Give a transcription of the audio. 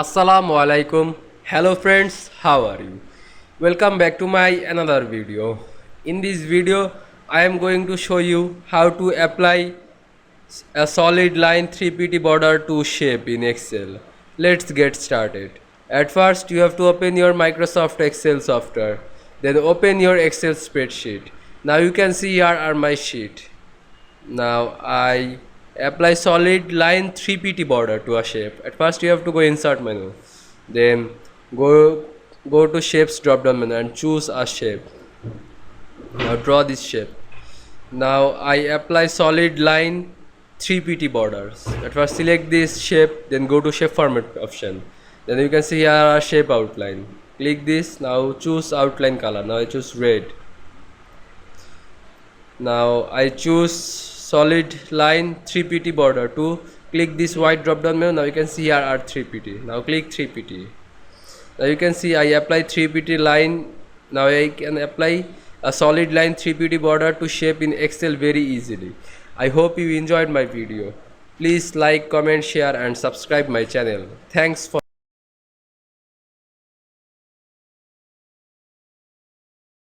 Assalamu Walaikum. Hello friends, how are you? Welcome back to my another video. In this video, I am going to show you how to apply a solid line 3pt border to shape in Excel. Let's get started. At first, you have to open your Microsoft Excel software. Then open your Excel spreadsheet. Now you can see here are my sheet. Now I apply solid line 3pt border to a shape. At first you have to go insert menu, then go to shapes drop down menu and choose a shape. Now draw this shape. Now I apply solid line 3pt borders. At first select this shape, then go to shape format option. Then you can see here a shape outline. Click this. Now choose outline color. Now I choose red. Now I choose solid line 3pt border to click this white drop down menu. Now you can see here are 3pt. Now click 3pt. Now you can see I apply 3pt line. Now I can apply a solid line 3pt border to shape in Excel very easily. I hope you enjoyed my video. Please like, comment, share and subscribe my channel. Thanks for